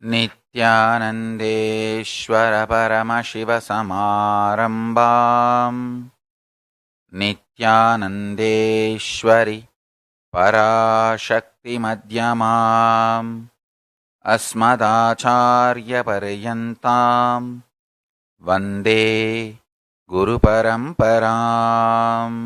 नित्यानन्देश्वर परमशिवसमारम्भाम् नित्यानन्देश्वरि पराशक्तिमध्यमाम् अस्मदाचार्यपर्यन्ताम् वन्दे गुरुपरम्पराम्.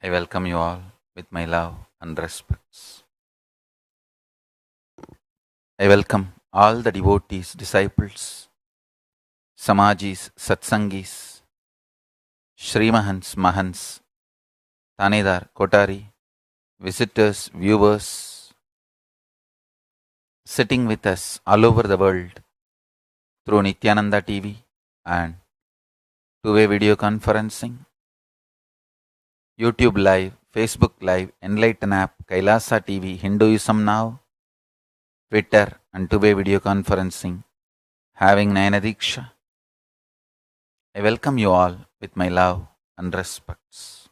I welcome you all with my love and respects. I welcome all the devotees, disciples, Samajis, Satsangis, Shrimahans, Mahans, Tanedar, Kotari, visitors, viewers, sitting with us all over the world through Nityananda TV and two-way video conferencing, YouTube Live, Facebook Live, Enlighten app, Kailasa TV, Hinduism Now, Twitter and two-way video conferencing, having Nayana Diksha. I welcome you all with my love and respects.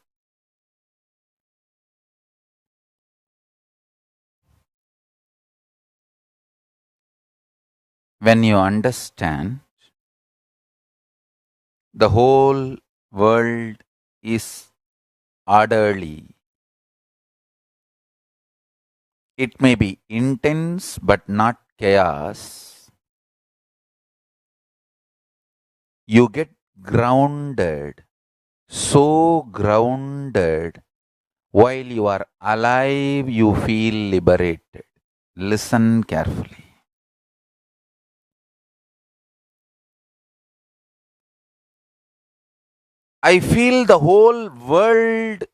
When you understand the whole world is orderly, it may be intense but not chaos. You get grounded, so grounded. While you are alive, you feel liberated. Listen carefully. I feel the whole world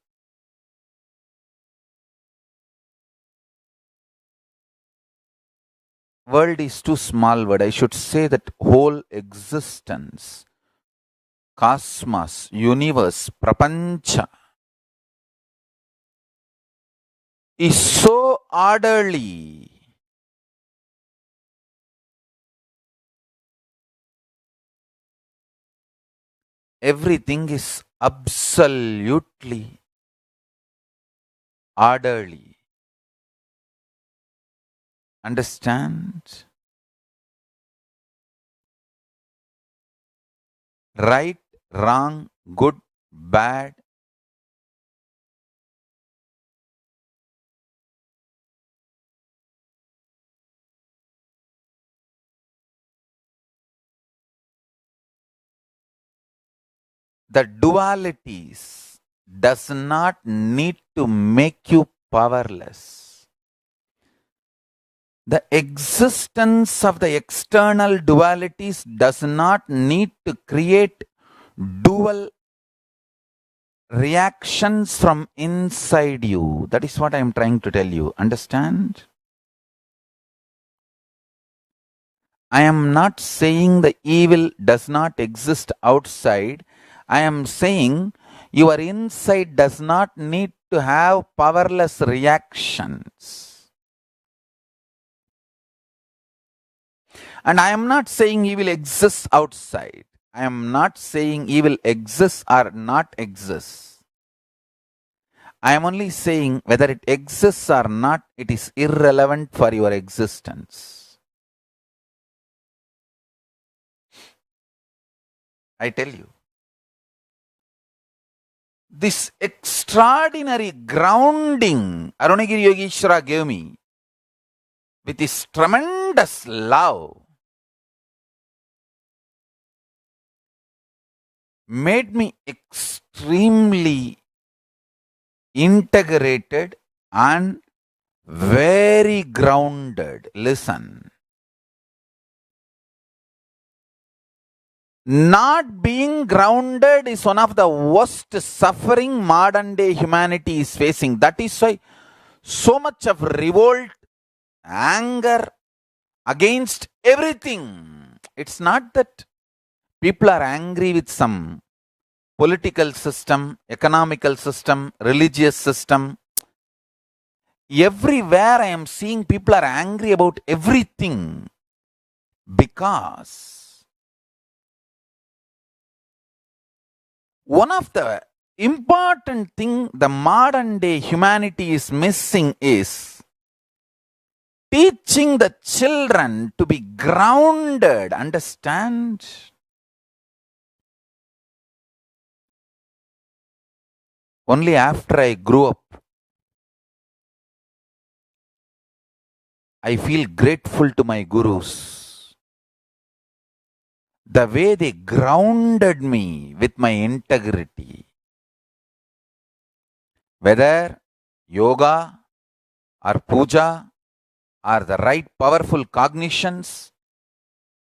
is too small word. I should say that whole existence, cosmos, universe, prapancha is so orderly. Everything is absolutely orderly. Understand? Right, wrong, good, bad. The dualities does not need to make you powerless. The existence of the external dualities does not need to create dual reactions from inside you. That is what I am trying to tell you. Understand? I am not saying the evil does not exist outside. I am saying your inside does not need to have powerless reactions. And I am not saying evil exists outside. I am not saying evil exists or not exists. I am only saying whether it exists or not, it is irrelevant for your existence. I tell you. This extraordinary grounding Arunagiri Yogeshwara gave me with his tremendous love made me extremely integrated and very grounded. Listen. Not being grounded is one of the worst suffering modern day humanity is facing. That is why so much of revolt, anger against everything. It's not that people are angry with some political system, economical system, religious system. Everywhere I am seeing people are angry about everything because one of the important thing the modern day humanity is missing is teaching the children to be grounded, understand? Only after I grew up, I feel grateful to my gurus. The way they grounded me with my integrity. Whether yoga or puja or the right powerful cognitions,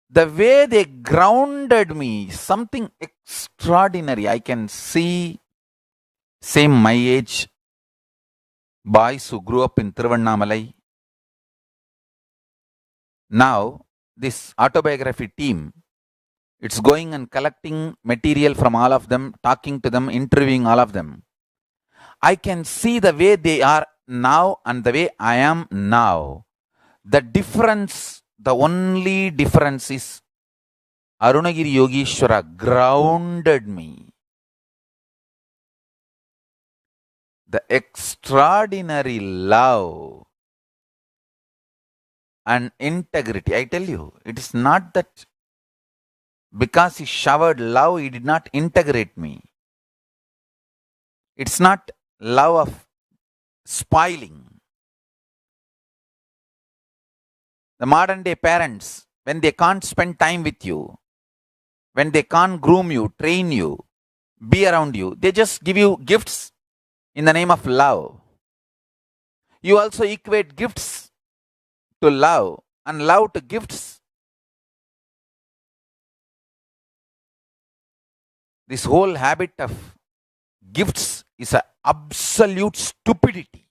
the way they grounded me, something extraordinary. I can see same my age boys who grew up in Tiruvannamalai. Now, this autobiography team, it's going and collecting material from all of them, talking to them, interviewing all of them. I can see the way they are now and the way I am now. The difference, the only difference is Arunagiri Yogeshwara grounded me. The extraordinary love and integrity. I tell you, it is not that because he showered love, he did not integrate me. It's not love of spoiling. The modern day parents, when they can't spend time with you, when they can't groom you, train you, be around you, they just give you gifts in the name of love. You also equate gifts to love and love to gifts. This whole habit of gifts is an absolute stupidity.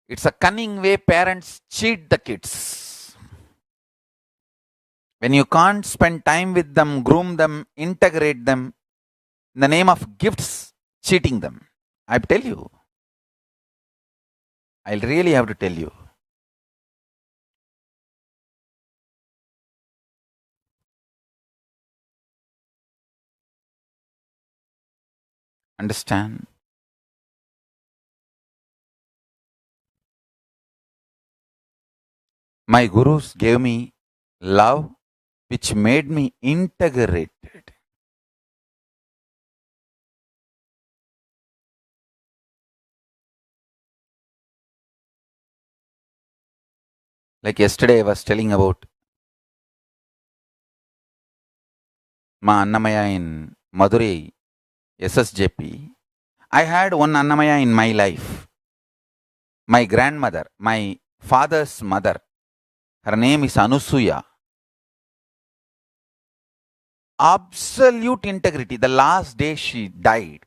It's a cunning way parents cheat the kids. When you can't spend time with them, groom them, integrate them, in the name of gifts, cheating them. I tell you. I'll really have to tell you. Understand? My gurus gave me love which made me integrated. Like yesterday I was telling about Ma Annamaya in Madurai, SSJP. I had one Annamaya in my life. My grandmother, my father's mother. Her name is Anusuya. Absolute integrity. The last day she died,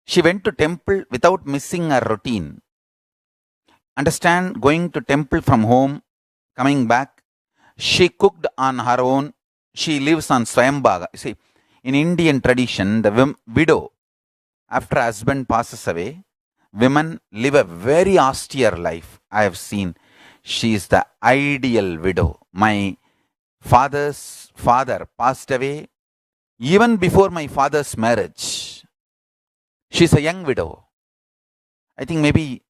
she went to temple without missing her routine. Understand, going to temple from home, coming back, she cooked on her own. She lives on Swayambhaga. You see, in Indian tradition, the widow, after husband passes away, women live a very austere life. I have seen. She is the ideal widow. My father's father passed away even before my father's marriage. She's a young widow. I think maybe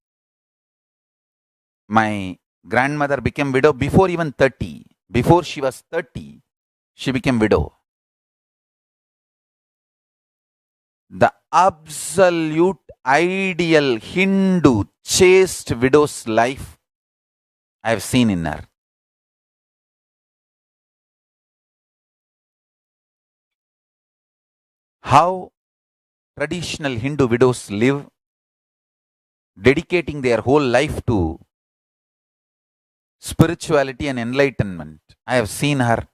my grandmother became widow before even 30. Before she was 30, she became widow. The absolute ideal Hindu chaste widow's life I have seen in her. How traditional Hindu widows live, dedicating their whole life to spirituality and enlightenment. I have seen her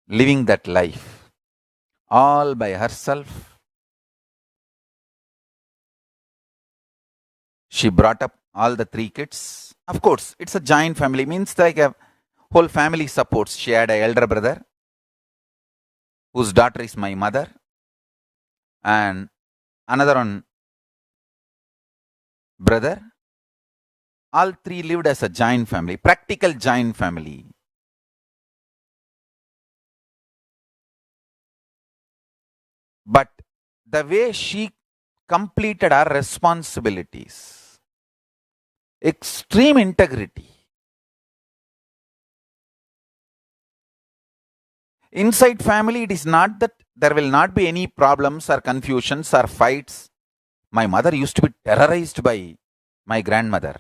living that life all by herself. She brought up all the 3 kids. Of course, it's a giant family, means like a whole family supports. She had an elder brother. whose daughter is my mother, and another one brother. All three lived as a giant family, practical giant family. But the way she completed her responsibilities, extreme integrity. Inside family, it is not that there will not be any problems or confusions or fights. My mother used to be terrorized by my grandmother.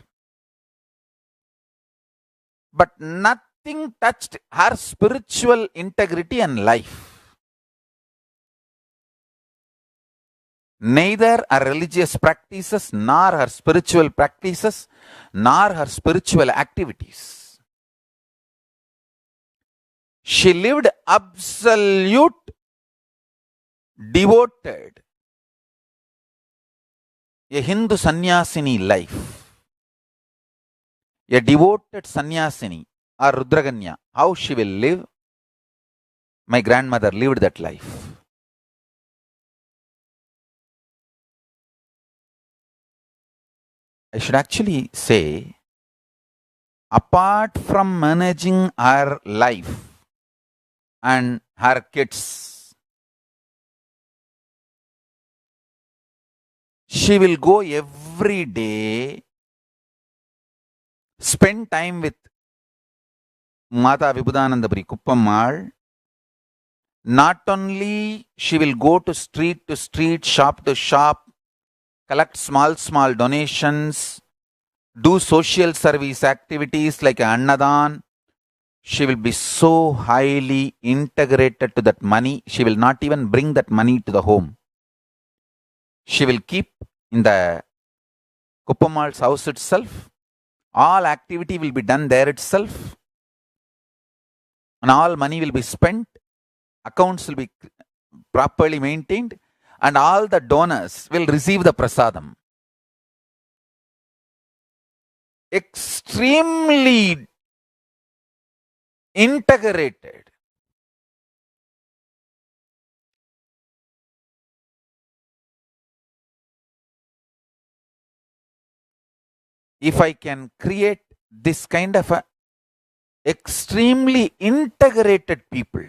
But nothing touched her spiritual integrity and life. Neither her religious practices, nor her spiritual practices, nor her spiritual activities. She lived absolute, devoted, a Hindu sannyasini life. A devoted sannyasini or Rudraganya. How she will live? My grandmother lived that life. I should actually say, apart from managing her life and her kids, she will go every day, spend time with Mata Vibhudanandapuri Kuppammal. Not only she will go to street, shop to shop, collect small donations, do social service activities like Annadan. She will be so highly integrated to that money, she will not even bring that money to the home. She will keep in the Kuppammal's house itself. All activity will be done there itself. And all money will be spent. Accounts will be properly maintained. And all the donors will receive the prasadam. Extremely integrated. If I can create this kind of a extremely integrated people,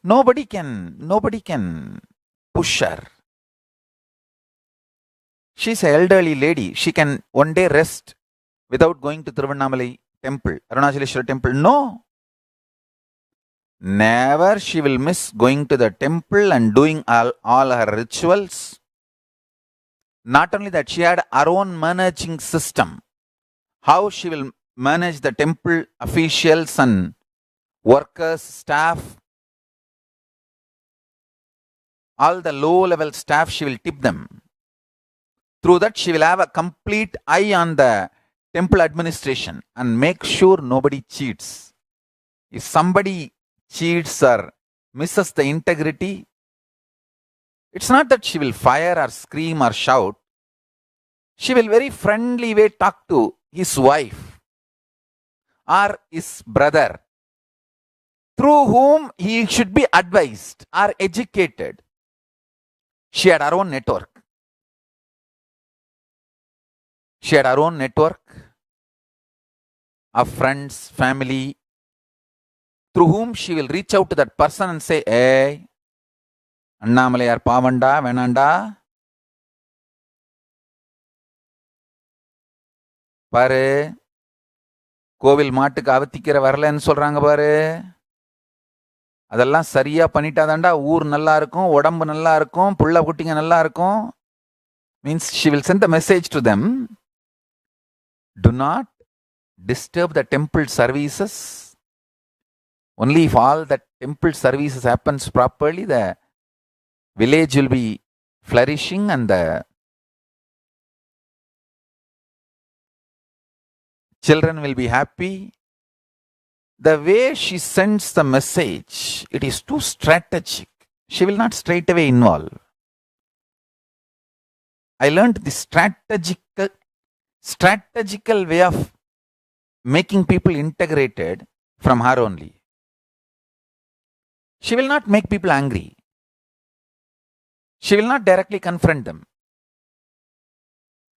nobody can push her. She's an elderly lady. She can one day rest without going to Tiruvannamalai temple, Arunachaleshwara temple. No. Never she will miss going to the temple and doing all her rituals. Not only that, she had her own managing system. How she will manage the temple officials and workers, staff. All the low-level staff, she will tip them. Through that, she will have a complete eye on the temple administration and make sure nobody cheats. If somebody cheats or misses the integrity, it's not that she will fire or scream or shout. She will very friendly way talk to his wife or his brother, through whom he should be advised or educated. She had her own network. She had her own network of friends, family, through whom she will reach out to that person and say, hey, Annamalai Pavanda, Venanda, பாரு கோவில் மாட்டுக்கு அவத்திக்கிற வரலன்னு சொல்றாங்க பாரு, அதெல்லாம் சரியா பண்ணிட்டாதாண்டா ஊர் நல்லா இருக்கும், உடம்பு நல்லா இருக்கும், புள்ள குட்டிங்க நல்லா இருக்கும். Means she will send the message to them. Do not disturb the temple services. Only if all the temple services happens properly, the village will be flourishing and the children will be happy. The way she sends the message, it is too strategic. She will not straight away involve. I learned the strategical way of making people integrated from her only. She will not make people angry. She will not directly confront them.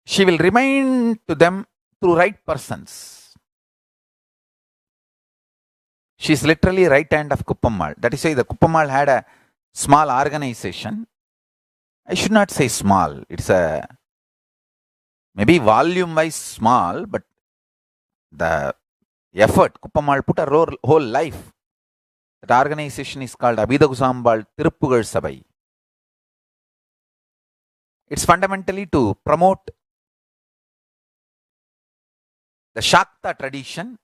She will remind to them through right persons. She is literally right hand of Kuppammal. That is why the Kuppammal had a small organization. I should not say small. It's a maybe volume wise small, but the effort, Kuppammal put a whole life. That organization is called Abhidagusambal Tiruppugal Sabai. It's fundamentally to promote the Shakta tradition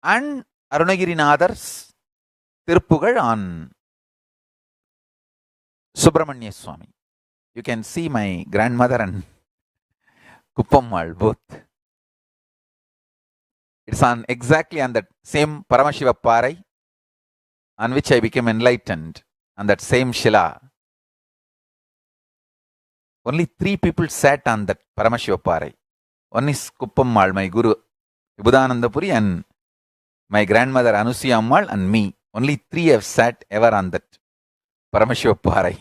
and Arunagirinathar's Tiruppugal on Subramanya Swami. You can see my grandmother and Kuppammal both. It's on exactly on that same Paramashiva Parai on which I became enlightened, on that same Shila. Only 3 people sat on that Paramashiva Parai. One is Kuppammal, my Guru Vibhudanandapuri, and my grandmother Anusuya Ammal, and me. Only 3 have sat ever on that Paramashiva Parai.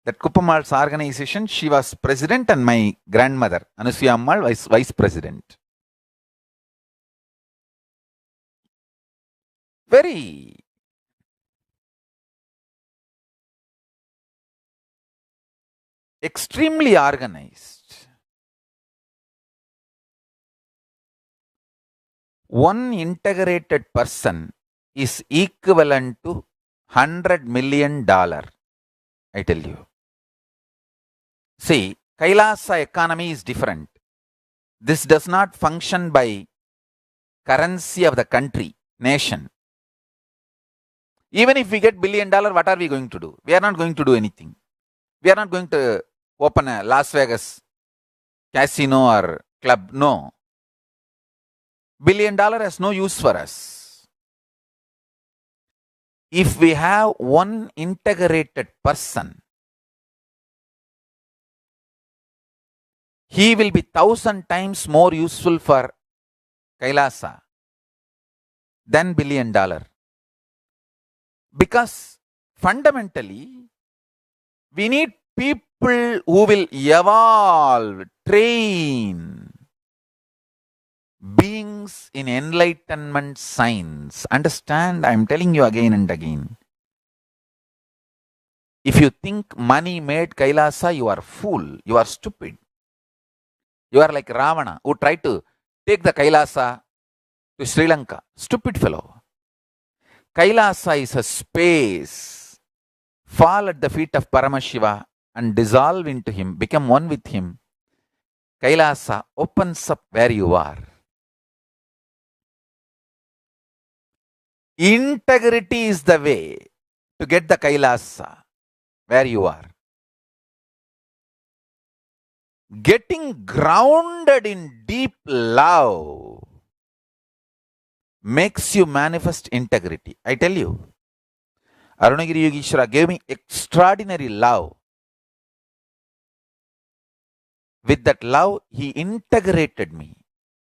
That Kuppammal's organization, she was president and my grandmother Anusuya Ammal was vice president. Very extremely organized. One integrated person is equivalent to $100 million. I tell you. See, Kailasa economy is different. This does not function by currency of the country, nation. Even if we get $1 billion, what are we going to do? We are not going to do anything. We are not going to open a Las Vegas casino or club. No. $1 billion has no use for us. If we have one integrated person, he will be 1,000 times more useful for Kailasa than $1 billion. Because fundamentally, we need people who will evolve, train beings in enlightenment science. Understand? I am telling you again and again. If you think money made Kailasa, you are fool. You are stupid. You are like Ravana, who tried to take the Kailasa to Sri Lanka. Stupid fellow. Kailasa is a space. Fall at the feet of Paramashiva and dissolve into him, become one with him. Kailasa opens up where you are. Integrity is the way to get the Kailasa where you are. Getting grounded in deep love makes you manifest integrity. I tell you, Arunagiri Yogeshwara gave me extraordinary love. With that love, he integrated me.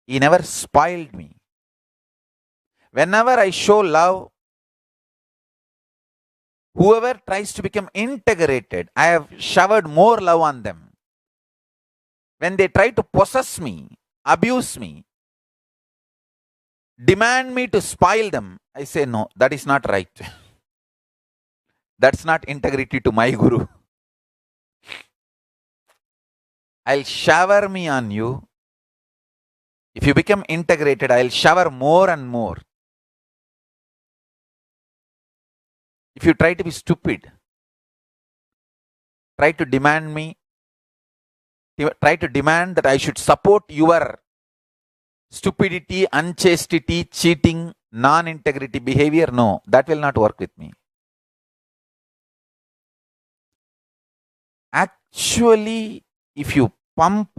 He never spoiled me. Whenever I show love, whoever tries to become integrated, I have showered more love on them. When they try to possess me, abuse me, demand me to spoil them, I say, no, that is not right. That's not integrity to my Guru. I'll shower me on you. If you become integrated, I'll shower more and more. If you try to be stupid, try to demand that I should support your stupidity, unchastity, cheating, non-integrity behavior, no, that will not work with me. Actually, if you pump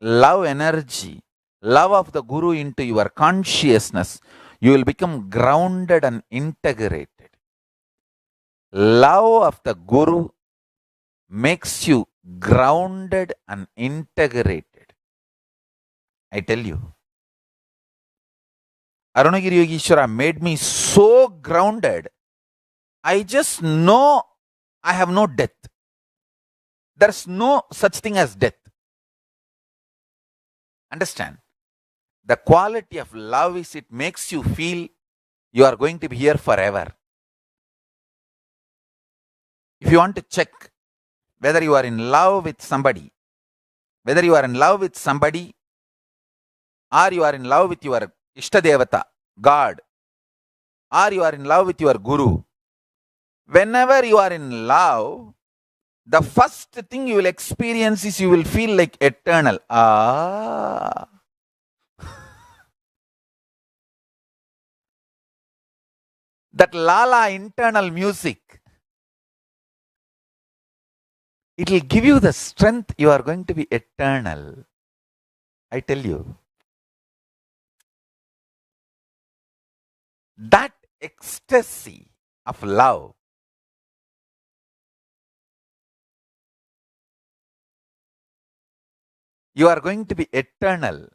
love energy, love of the Guru into your consciousness, you will become grounded and integrated. Love of the Guru makes you grounded and integrated. I tell you. Arunagiri Yogeshwara made me so grounded. I just know I have no death. There's no such thing as death. Understand? The quality of love is it makes you feel you are going to be here forever. If you want to check whether you are in love with somebody, or you are in love with your Ishtadevata, God, or you are in love with your Guru, whenever you are in love, the first thing you will experience is you will feel like eternal. That lala internal music, it will give you the strength you are going to be eternal. I tell you. That ecstasy of love, you are going to be eternal.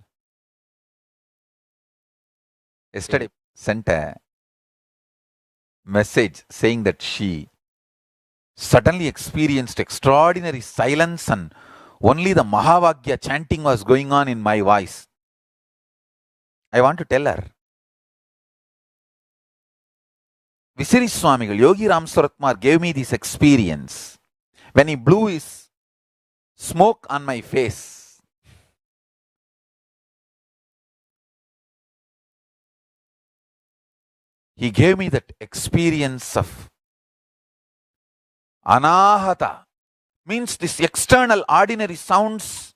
Yesterday, sent a message saying that she suddenly experienced extraordinary silence and only the Mahavagya chanting was going on in my voice. I want to tell her, Visiri Swamigal, Yogi Ram Saratkumar gave me this experience when he blew his smoke on my face. He gave me that experience of anahata. Means this external ordinary sounds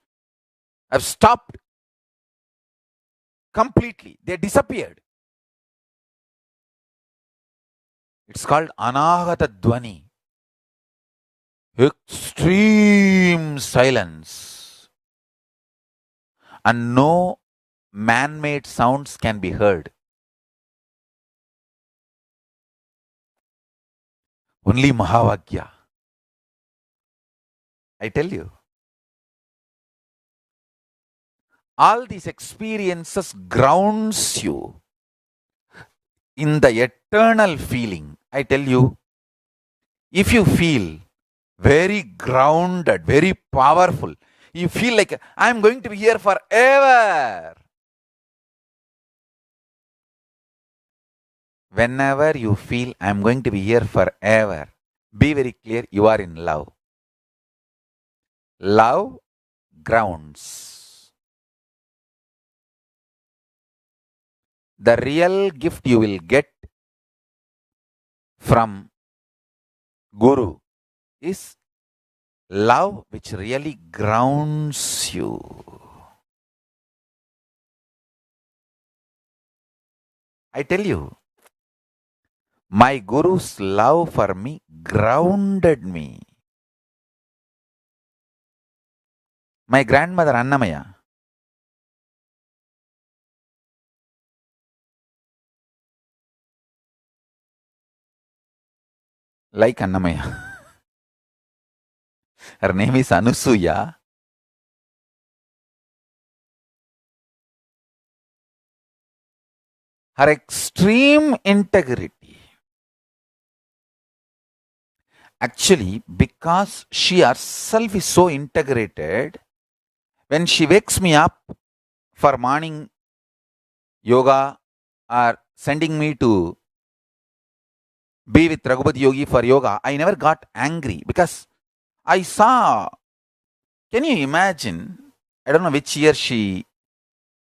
have stopped completely. They disappeared. It's called anahata dwani. Extreme silence. And no man-made sounds can be heard. Only Mahavagya. I tell you. All these experiences grounds you in the eternal feeling. I tell you, if you feel very grounded, very powerful, you feel like I'm going to be here forever. Whenever you feel I'm going to be here forever, be very clear, you are in love. Love grounds. The real gift you will get from Guru is love which really grounds you. I tell you, my Guru's love for me grounded me. My grandmother Annamaya, like Annamaya, her name is Anusuya. Her extreme integrity. Actually, because she herself is so integrated, when she wakes me up for morning yoga or sending me to be with Raghupati Yogi for yoga, I never got angry because I saw, can you imagine, I don't know which year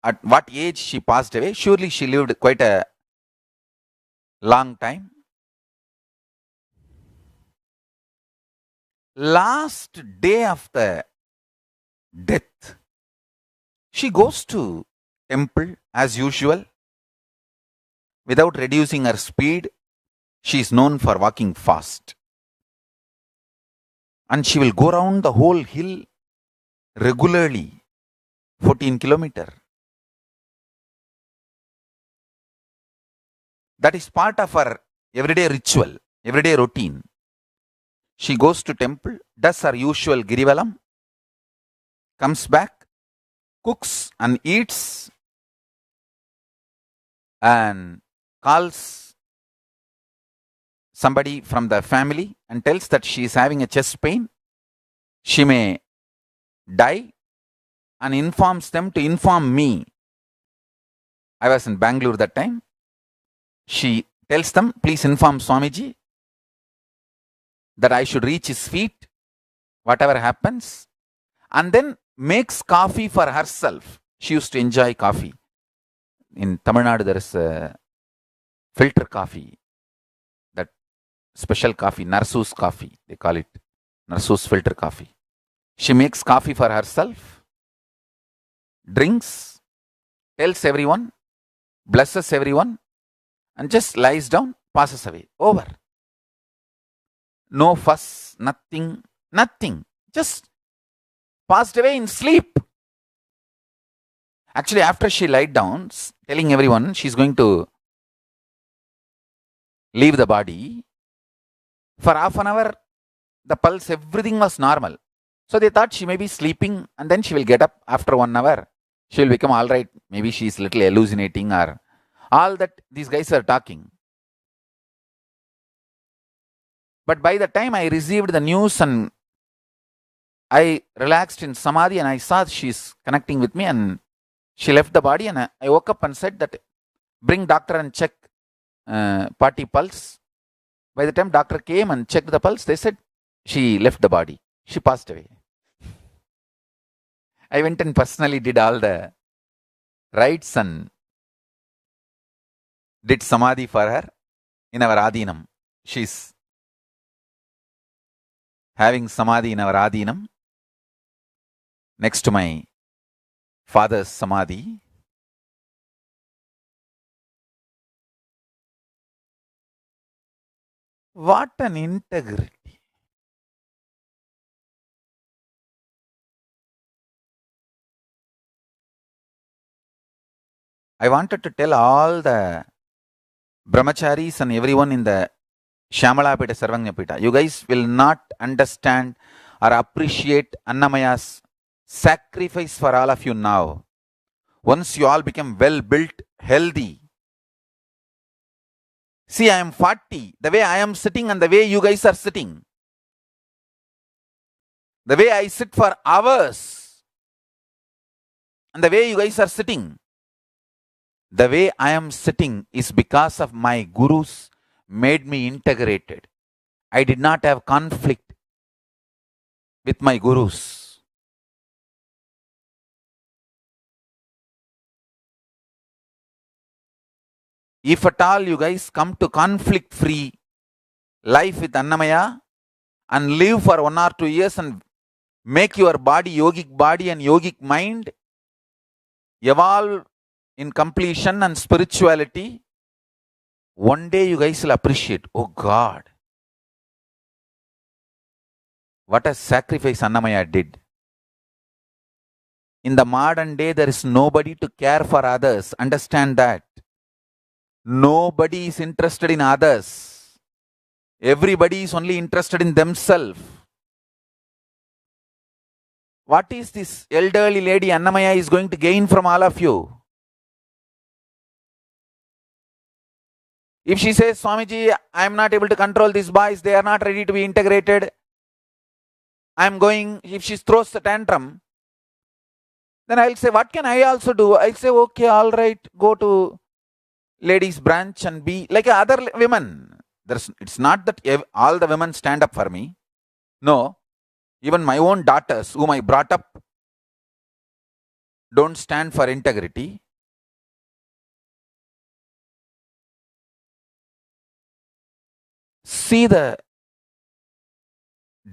at what age she passed away. Surely she lived quite a long time. Last day of the death, she goes to temple as usual. Without reducing her speed, she is known for walking fast. And she will go around the whole hill regularly, 14 kilometers. That is part of her everyday ritual, everyday routine. She goes to temple, does her usual Girivalam, comes back, cooks and eats, and calls somebody from the family and tells that she is having a chest pain, she may die, and informs them to inform me. I was in Bangalore that time. She tells them, please inform Swamiji that I should reach his feet, whatever happens, and then makes coffee for herself. She used to enjoy coffee. In Tamil Nadu, there is a filter coffee, that special coffee, Narsu's coffee, they call it. Narsu's filter coffee. She makes coffee for herself, drinks, tells everyone, blesses everyone, and just lies down, passes away. Over. No fuss, nothing, nothing. Just passed away in sleep. Actually, after she lied down, telling everyone she's going to leave the body, for half an hour, the pulse, everything was normal. So they thought she may be sleeping and then she will get up after 1 hour. She will become all right. Maybe she's little hallucinating or all that these guys are talking. But by the time I received the news and I relaxed in Samadhi and I saw she's connecting with me and she left the body, and I woke up and said that bring doctor and check party pulse. By the time doctor came and checked the pulse, they said she left the body. She passed away. I went and personally did all the rites and did Samadhi for her in our Adinam. She's having Samadhi in our Adinam next to my father's Samadhi. What an integrity. I wanted to tell all the brahmacharis and everyone in the Shyamalapita Sarvanyapita, you guys will not understand or appreciate Annamaya's sacrifice for all of you now. Once you all become well built, healthy. See, I am 40. The way I am sitting and the way you guys are sitting. The way I sit for hours and the way you guys are sitting. The way I am sitting is because of my gurus made me integrated. I did not have conflict with my gurus. If at all you guys come to conflict-free life with Annamaya and live for 1 or 2 years and make your body and yogic mind evolve in completion and spirituality, one day you guys will appreciate, oh God, what a sacrifice Annamaya did. In the modern day, there is nobody to care for others. Understand that. Nobody is interested in others. Everybody is only interested in themselves. What is this elderly lady Annamaya is going to gain from all of you? If she says, Swamiji, I am not able to control these boys, they are not ready to be integrated, I am going, if she throws a tantrum, then I'll say, what can I also do? I'll say, okay, all right, go to ladies branch and be like other women. It's not that all the women stand up for me. No, even my own daughters whom I brought up don't stand for integrity. See the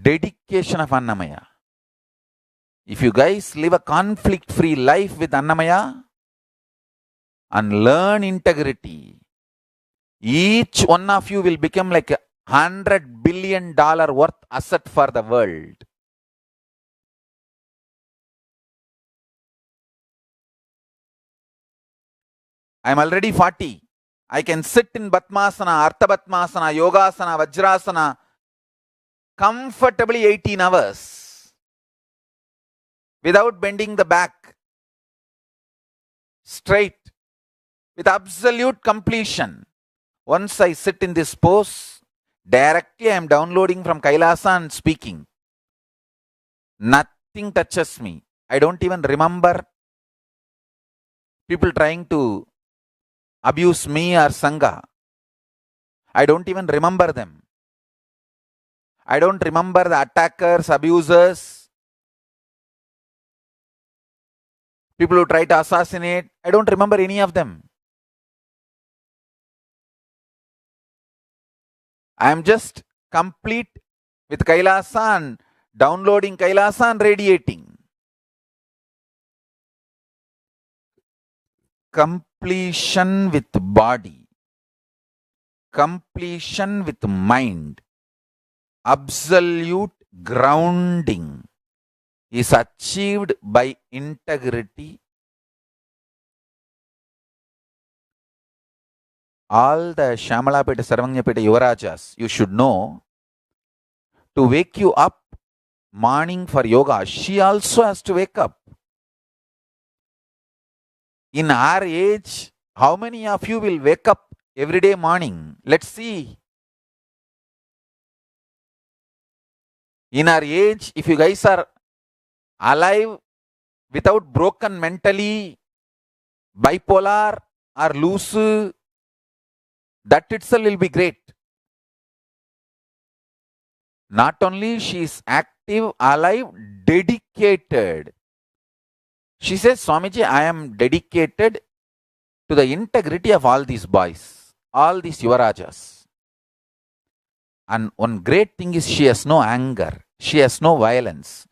dedication of Annamaya. If you guys live a conflict-free life with Annamaya and learn integrity, each one of you will become like $100 billion worth asset for the world. I'm already 40. I can sit in Batmasana, Artha Batmasana, Yogasana, Vajrasana comfortably 18 hours without bending the back. Straight. with absolute completion. Once I sit in this pose, directly I am downloading from Kailasa and speaking. Nothing touches me. I don't even remember people trying to abuse me or Sangha. I don't even remember them. I don't remember the attackers, abusers, people who try to assassinate. I don't remember any of them. I am just complete with Kailasa and downloading Kailasa and radiating. Completion with body, completion with mind, absolute grounding is achieved by integrity. All the Shamalapeta, Sarvangyapeta Yuvarajas, you should know, to wake you up morning for yoga, she also has to wake up. In our age, how many of you will wake up every day morning? Let's see. In our age, if you guys are alive without broken mentally, bipolar or loose, that itself will be great. Not only she is active, alive, dedicated. She says, Swamiji, I am dedicated to the integrity of all these boys, all these Yuvarajas. And one great thing is she has no anger, she has no violence.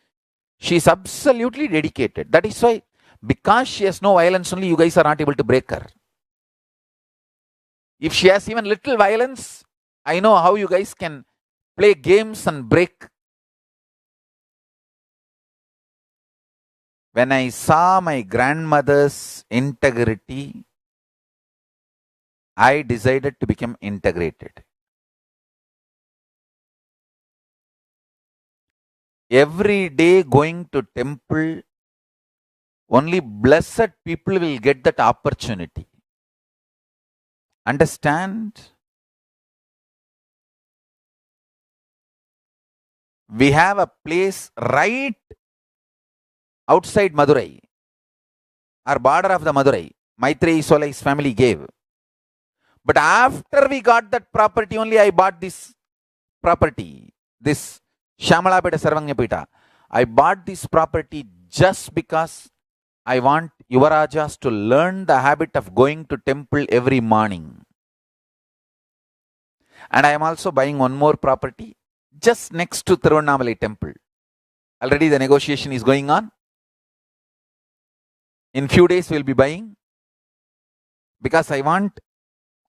She is absolutely dedicated. That is why, because she has no violence only, you guys are not able to break her. If she has even little violence, I know how you guys can play games and break. When I saw my grandmother's integrity, I decided to become integrated. Every day going to temple, only blessed people will get that opportunity. Understand? We have a place right outside Madurai, our border of the Madurai. Maitreyi Solai's family gave. But after we got that property, only I bought this property, this Shamalapeta Sarvangyapeta. I bought this property just because I want Yuvarajas to learn the habit of going to temple every morning. And I am also buying one more property just next to Tiruvannamalai temple. Already the negotiation is going on. In few days we will be buying, because I want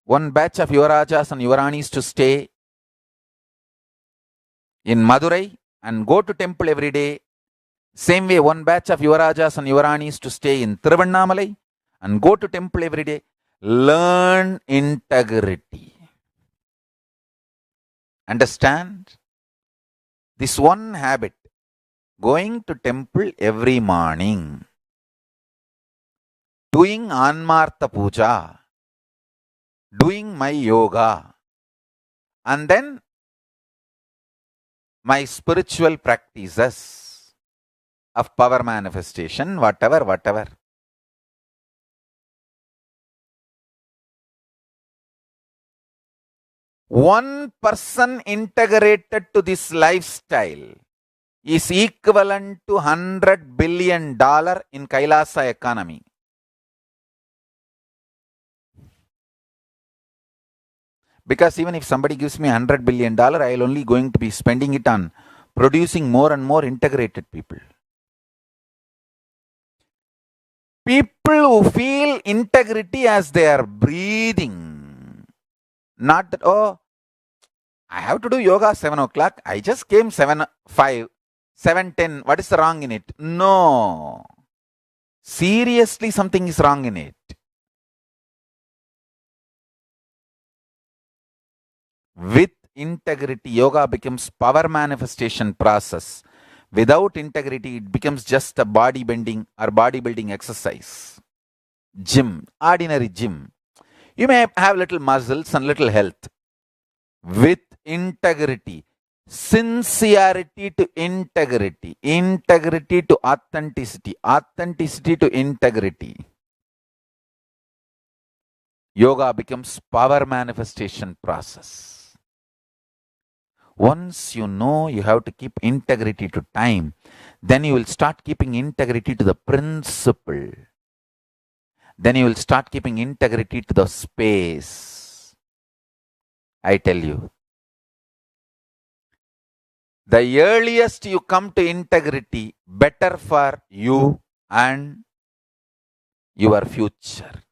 one batch of Yuvarajas and Yuvaranis to stay in Madurai and go to temple every day. Same way, one batch of Yuvarajas and Yuvaranis to stay in Tiruvannamalai and go to temple every day. Learn integrity. Understand? This one habit, going to temple every morning, doing Anmartha Puja, doing my yoga, and then my spiritual practices of power manifestation, whatever. One person integrated to this lifestyle is equivalent to $100 billion in Kailasa economy. Because even if somebody gives me $100 billion, I will only going to be spending it on producing more and more integrated people. People who feel integrity as they are breathing. Not that, oh, I have to do yoga 7 o'clock. I just came 7:05, 7:10. What is wrong in it? No. Seriously, something is wrong in it. With integrity, yoga becomes power manifestation process. Without integrity, it becomes just a body bending or bodybuilding exercise. Gym, ordinary gym. You may have little muscles and little health. With integrity, sincerity to integrity, integrity to authenticity, authenticity to integrity, yoga becomes power manifestation process. Once you know you have to keep integrity to time, then you will start keeping integrity to the principle. Then you will start keeping integrity to the space. I tell you, the earliest you come to integrity, better for you and your future.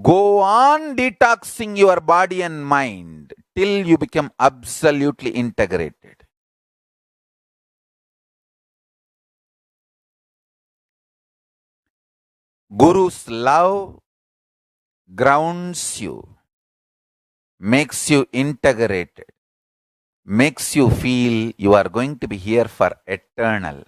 Go on detoxing your body and mind till you become absolutely integrated. Guru's love grounds you, makes you integrated, makes you feel you are going to be here for eternal.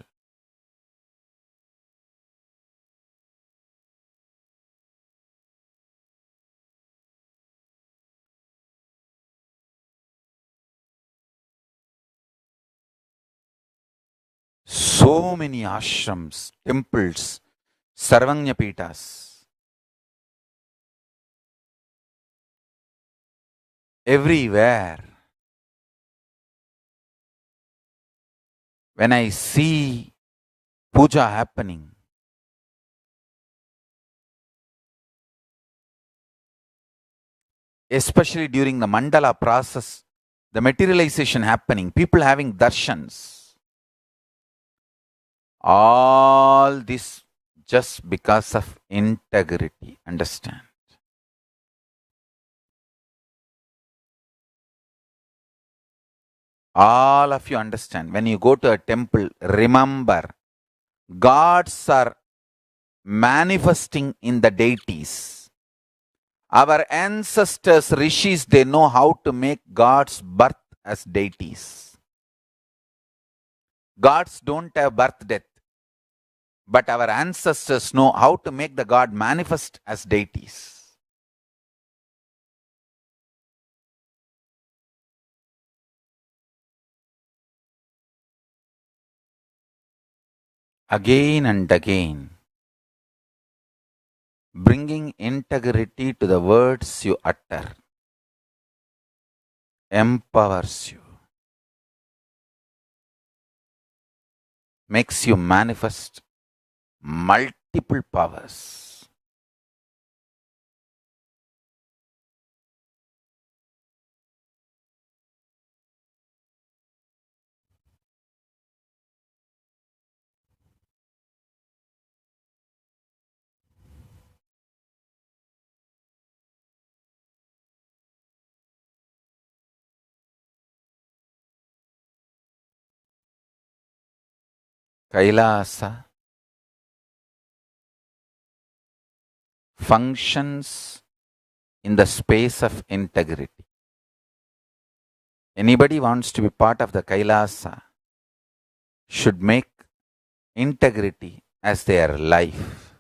So many ashrams, temples, Sarvanya Pitas, everywhere. When I see puja happening, especially during the mandala process, the materialization happening, people having darshans, all this just because of integrity. Understand? All of you understand. When you go to a temple, remember, gods are manifesting in the deities. Our ancestors, rishis, they know how to make gods birth as deities. Gods don't have birth death, but our ancestors know how to make the god manifest as deities. Again and again, bringing integrity to the words you utter empowers you, makes you manifest multiple powers. Kailasa functions in the space of integrity. Anybody wants to be part of the Kailasa should make integrity as their life.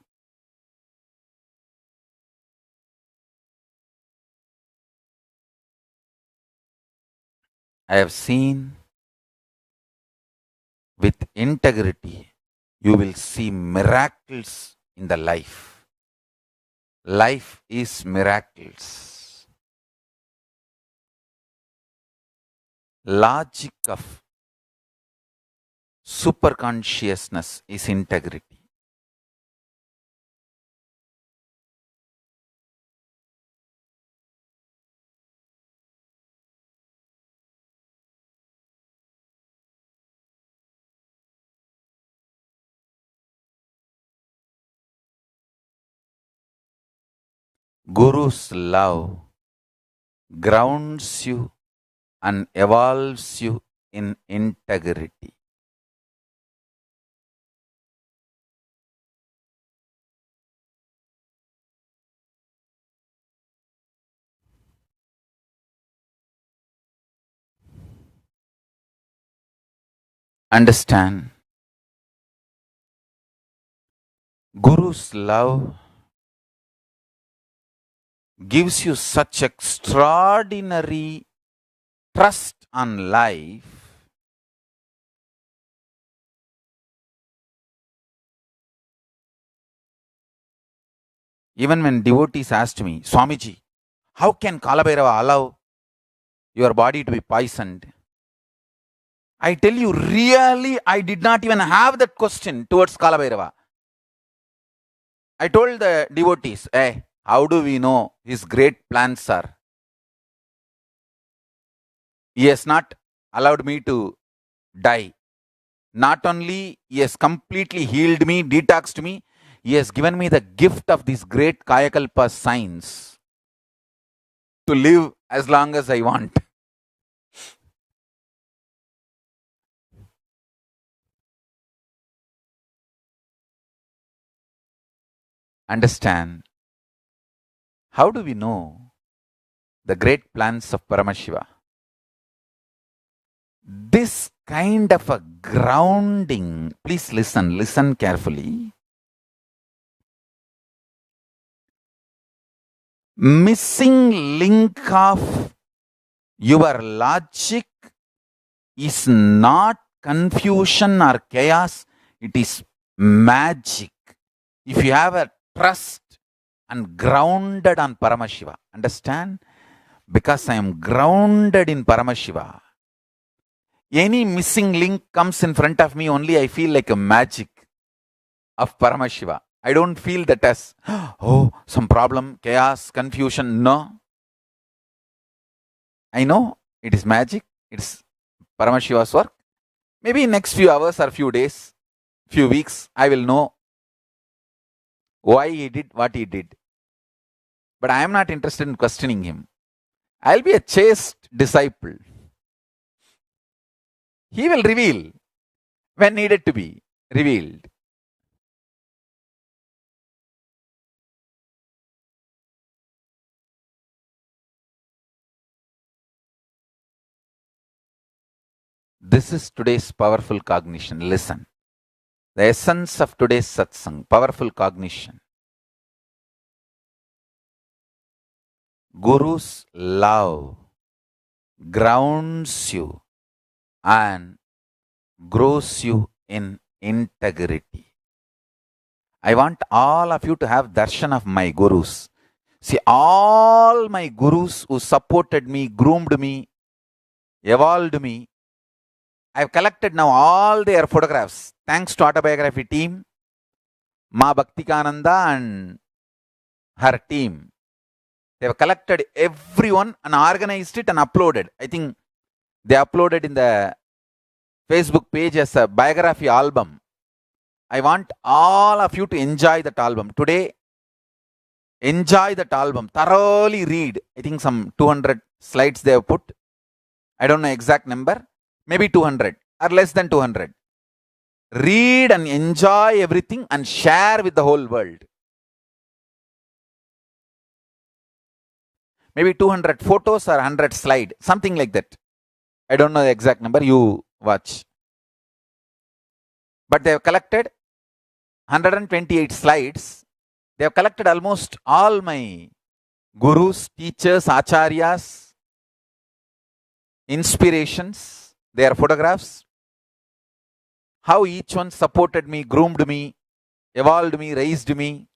I have seen with integrity, you will see miracles in the life. Life is miracles. Logic of superconsciousness is integrity. Guru's love grounds you and evolves you in integrity. Understand, Guru's love gives you such extraordinary trust on life. Even when devotees asked me, Swamiji, how can Kalabhairava allow your body to be poisoned? I tell you, really, I did not even have that question towards Kalabhairava. I told the devotees, hey, how do we know his great plans are? He has not allowed me to die. Not only he has completely healed me, detoxed me, he has given me the gift of this great Kayakalpa science to live as long as I want. Understand? How do we know the great plans of Paramashiva? This kind of a grounding, please listen carefully. Missing link of your logic is not confusion or chaos, it is magic. If you have a trust and grounded on Paramashiva, understand? Because I am grounded in Paramashiva, any missing link comes in front of me, only I feel like a magic of Paramashiva. I don't feel that as, oh, some problem, chaos, confusion. No. I know it is magic. It's Paramashiva's work. Maybe in next few hours or few days, few weeks, I will know why he did what he did. But I am not interested in questioning him. I'll be a chaste disciple. He will reveal when needed to be revealed. This is today's powerful cognition. Listen. The essence of today's satsang, powerful cognition. Guru's love grounds you and grows you in integrity. I want all of you to have darshan of my gurus. See, all my gurus who supported me, groomed me, evolved me, I've collected now all their photographs. Thanks to autobiography team, Ma Bhaktikananda and her team. They have collected everyone and organized it and uploaded. I think they uploaded in the Facebook page as a biography album. I want all of you to enjoy that album. Today, enjoy that album. Thoroughly read. I think some 200 slides they have put. I don't know exact number. Maybe 200 or less than 200. Read and enjoy everything and share with the whole world. Maybe 200 photos or 100 slide. Something like that. I don't know the exact number. You watch. But they have collected 128 slides. They have collected almost all my gurus, teachers, acharyas, inspirations, their photographs, how each one supported me, groomed me, evolved me, raised me.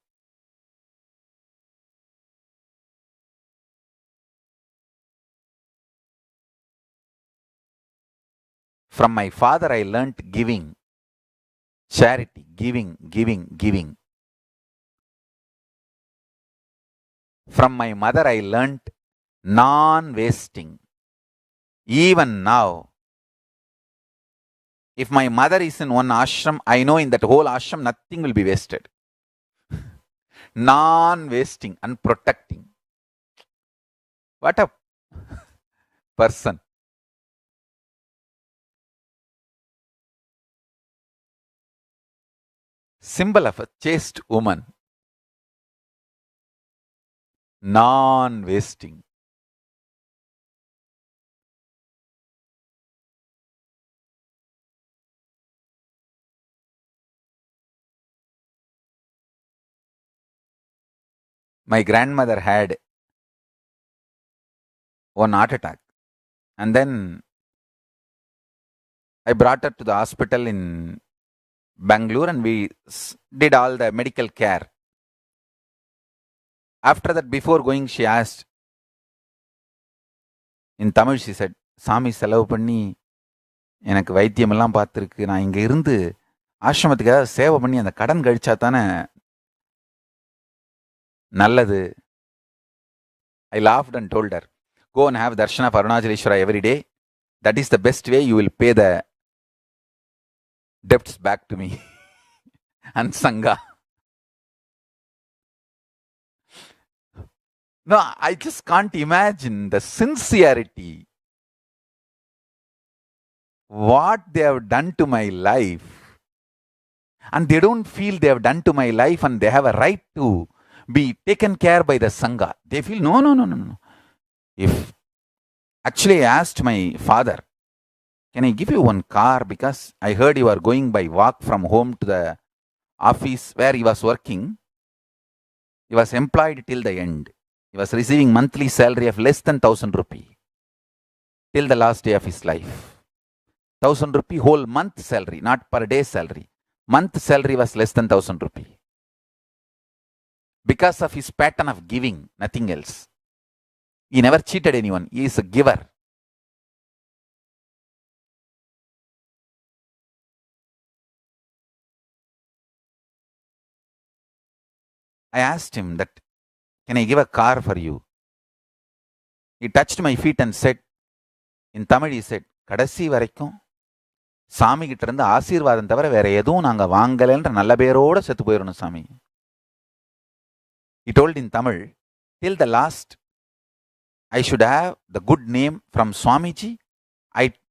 From my father, I learnt giving, charity, giving. From my mother, I learnt non-wasting. Even now, if my mother is in one ashram, I know in that whole ashram nothing will be wasted. Non-wasting and protecting. What a person. Symbol of a chaste woman. Non-wasting. My grandmother had one heart attack, and then I brought her to the hospital in Bangalore, and we did all the medical care. After that, before going, she asked, in Tamil, she said, சாமி செலவு பண்ணி எனக்கு வைத்தியமெல்லாம் பார்த்துருக்கு, நான் இங்கே இருந்து ஆசிரமத்துக்காக சேவை பண்ணி அந்த கடன் கழிச்சா தானே நல்லது. I laughed and told her, go and have darshan of Arunachaleshwara every day. That is the best way you will pay the debts back to me and Sangha. No, I just can't imagine the sincerity. What they have done to my life. And they don't feel they have done to my life and they have a right to be taken care by the Sangha. They feel, no. If actually I asked my father, can I give you one car because I heard you are going by walk from home to the office where he was working. He was employed till the end. He was receiving monthly salary of less than 1,000 rupee till the last day of his life. 1,000 rupee whole month salary, not per day salary. Month salary was less than 1,000 rupee. Because of his pattern of giving, nothing else. He never cheated anyone. He is a giver. I asked him that, can I give a car for you? He touched my feet and said, in Tamil he said, கடைசி வரைக்கும் சாமி கிட்ட இருந்து ஆசீர்வாதம் தவிர வேற எதுவும் நாங்க வாங்கலன்ற நல்ல பேரோட செத்து போயிடணும் சாமி. He told in Tamil, till the last I should have the good name from Swamiji.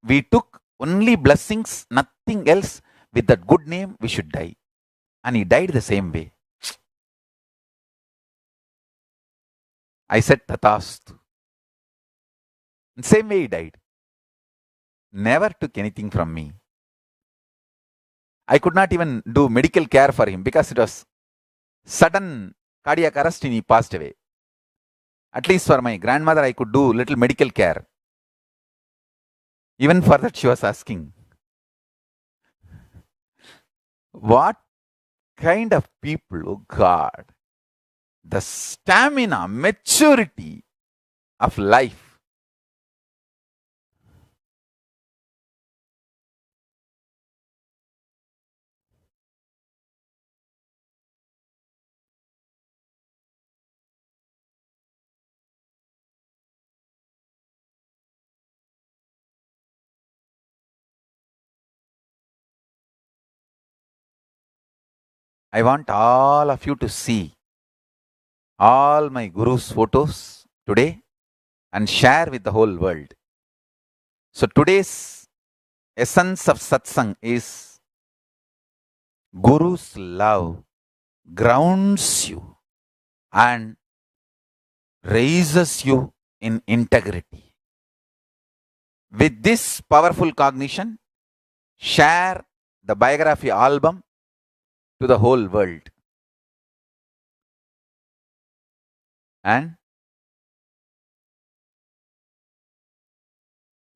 We took only blessings, nothing else. With that good name we should die. And he died the same way. I said Tathastu. Same way he died. Never took anything from me. I could not even do medical care for him because it was sudden cardiac arrest and he passed away. At least for my grandmother, I could do little medical care. Even for that, she was asking, what kind of people, oh God, the stamina, maturity of life. I want all of you to see all my Guru's photos today and share with the whole world. So today's essence of satsang is Guru's love grounds you and raises you in integrity. With this powerful cognition, share the biography album to the whole world. And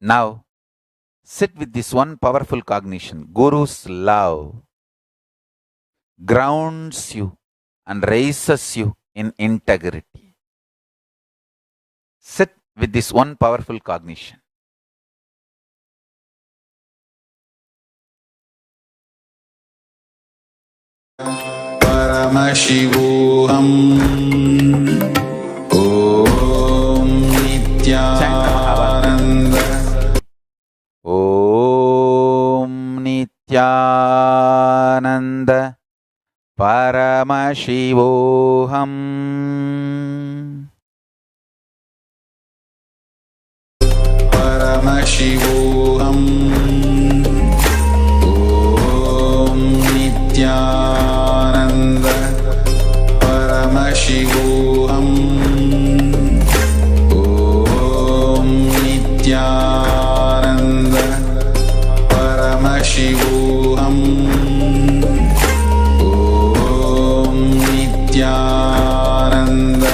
now, sit with this one powerful cognition. Guru's love grounds you and raises you in integrity. Sit with this one powerful cognition. Paramashivoham Om Nityananda Om Nityananda Paramashivoham Paramashivoham Om Nityananda Paramashivoham Om Nityananda Paramashivoham Om Nityananda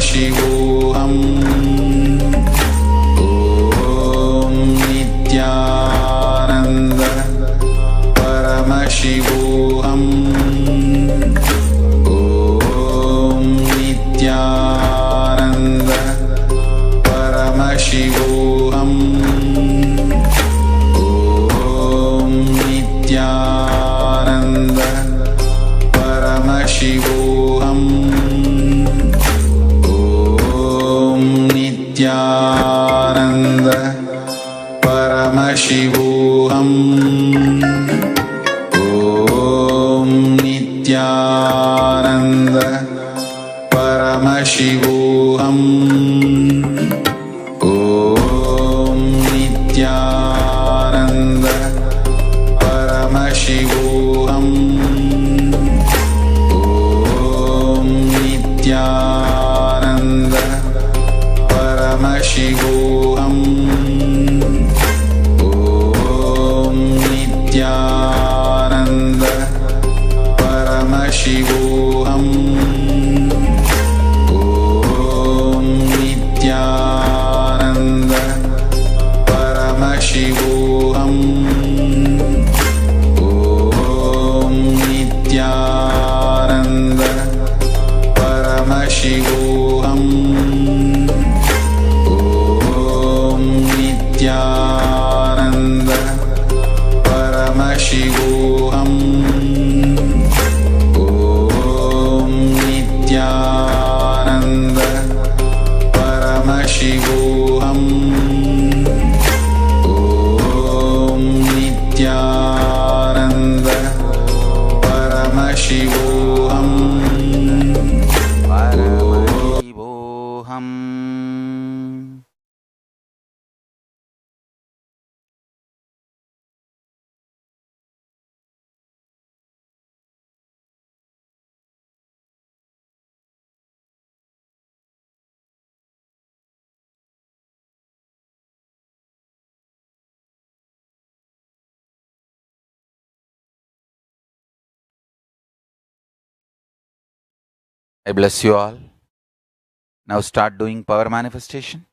परमशिवोऽहम् ॐ नित्यानन्द परमशिवोऽहम् ॐ नित्यानन्द परमशिवोऽहम् ॐ नित्यानन्द परमशिवोऽहम् ॐ नित्यानन्द परमशिवोऽहम् ॐ नित्यानन्द परमशिवोऽहम् ॐ नित्यानन्द परमशिवोऽहम् ॐ नित्यानन्द परमशिवोऽहम् ॐ नित्यानन्द परमशिवोऽहम् ॐ नित्यानन्द परमशिवोऽहम् ॐ नित्यानन्द परमशिवोऽहम् ॐ नित्यानन्द परमशिवोऽहम् ॐ नित्यानन्द परमशिवोऽहम् ॐ नित्यानन्द परमशिवोऽहम् परमशिवोऽहम्. I bless you all. Now start doing power manifestation.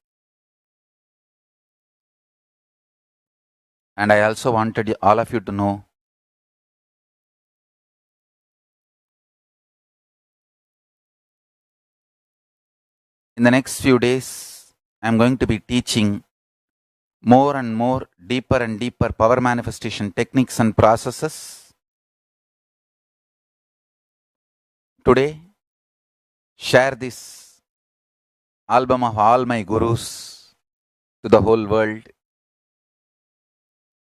And I also wanted all of you to know in the next few days, I'm going to be teaching more and more deeper and deeper power manifestation techniques and processes. Today, share this album of all my gurus to the whole world.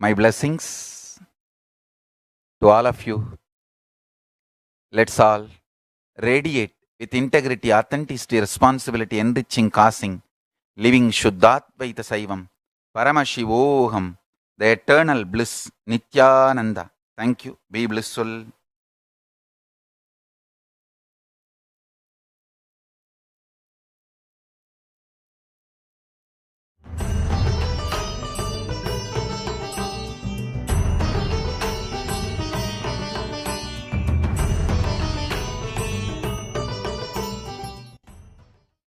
My blessings to all of you. Let's all radiate with integrity, authenticity, responsibility, enriching, causing, living Shuddhatvaita Saivam, Paramashivoham, the eternal bliss, Nityananda. Thank you. Be blissful.